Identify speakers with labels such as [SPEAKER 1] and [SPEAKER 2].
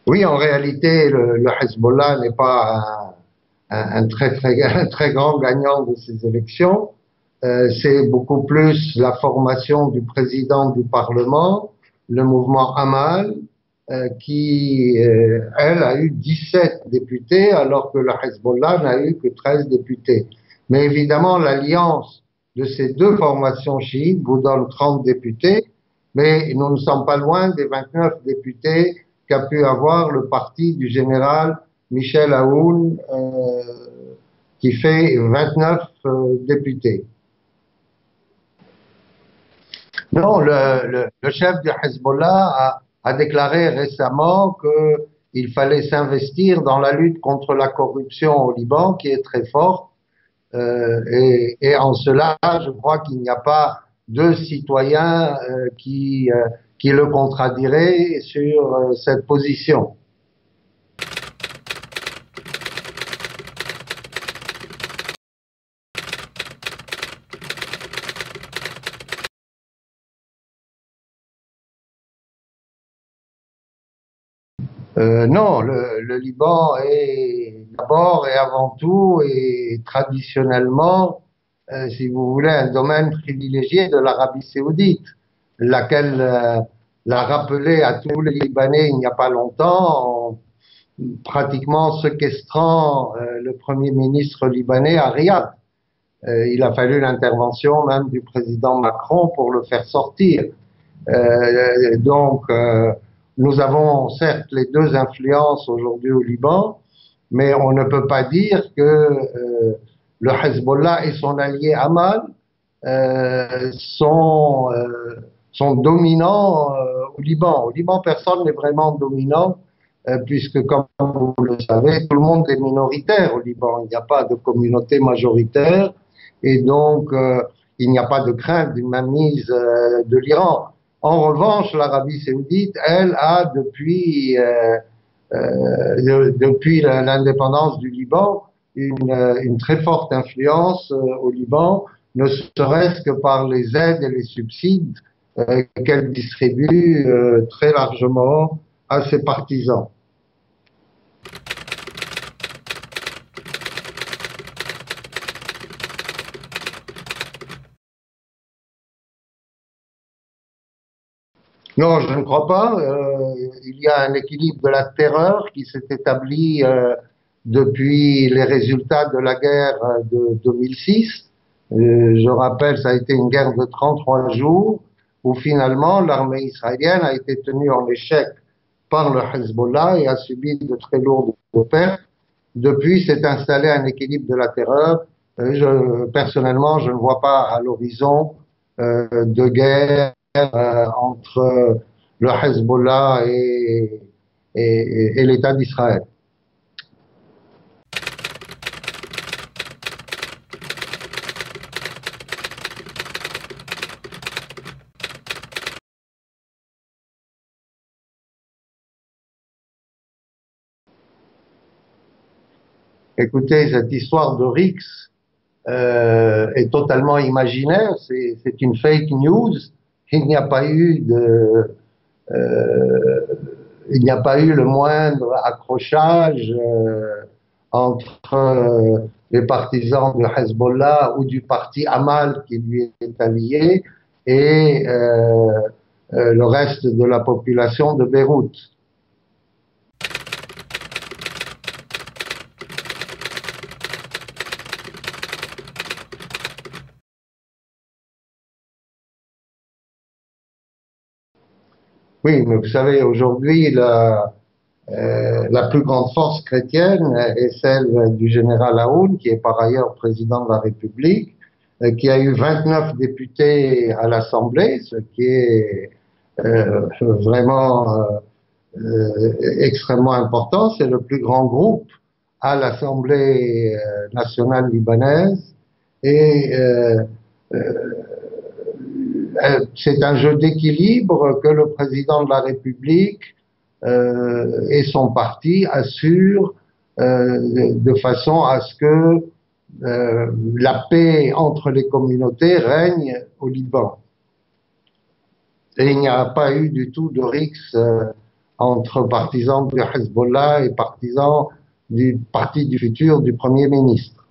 [SPEAKER 1] Oui, en réalité, le Hezbollah n'est pas un très grand gagnant de ces élections. C'est beaucoup plus la formation du président du Parlement, le mouvement Amal, qui, elle, a eu 17 députés, alors que le Hezbollah n'a eu que 13 députés. Mais évidemment, l'alliance de ces deux formations chiites vous donne 30 députés, mais nous ne sommes pas loin des 29 députés qu'a pu avoir le parti du général Michel Aoun, qui fait 29 députés. Non, le chef du Hezbollah a déclaré récemment qu'il fallait s'investir dans la lutte contre la corruption au Liban, qui est très forte. Et en cela, je crois qu'il n'y a pas de citoyens qui le contradiraient sur cette position. Non, le Liban est d'abord et avant tout et traditionnellement, si vous voulez, un domaine privilégié de l'Arabie saoudite, laquelle l'a rappelé à tous les Libanais il n'y a pas longtemps, en pratiquement séquestrant le Premier ministre libanais à Riyad. Il a fallu l'intervention même du président Macron pour le faire sortir. Donc, nous avons certes les deux influences aujourd'hui au Liban, mais on ne peut pas dire que le Hezbollah et son allié Amal euh, sont, euh, sont dominants au Liban. Au Liban, personne n'est vraiment dominant, puisque, comme vous le savez, tout le monde est minoritaire au Liban. Il n'y a pas de communauté majoritaire, et donc il n'y a pas de crainte d'une mainmise de l'Iran. En revanche, l'Arabie saoudite, elle, a depuis l'indépendance du Liban une très forte influence au Liban, ne serait-ce que par les aides et les subsides qu'elle distribue très largement à ses partisans. Non, je ne crois pas. Il y a un équilibre de la terreur qui s'est établi depuis les résultats de la guerre de 2006. Je rappelle, ça a été une guerre de 33 jours où finalement l'armée israélienne a été tenue en échec par le Hezbollah et a subi de très lourdes pertes. Depuis, s'est installé un équilibre de la terreur. Personnellement, je ne vois pas à l'horizon de guerre entre le Hezbollah et l'État d'Israël. Écoutez, cette histoire de Rix est totalement imaginaire, c'est une fake news. Il n'y a pas eu il n'y a pas eu le moindre accrochage entre les partisans de Hezbollah ou du parti Amal qui lui est allié et le reste de la population de Beyrouth. Oui, mais vous savez, aujourd'hui, la plus grande force chrétienne est celle du général Aoun, qui est par ailleurs président de la République, qui a eu 29 députés à l'Assemblée, ce qui est vraiment extrêmement important. C'est le plus grand groupe à l'Assemblée nationale libanaise et c'est un jeu d'équilibre que le président de la République et son parti assurent de façon à ce que la paix entre les communautés règne au Liban. Et il n'y a pas eu du tout de rixe entre partisans du Hezbollah et partisans du parti du futur du Premier ministre.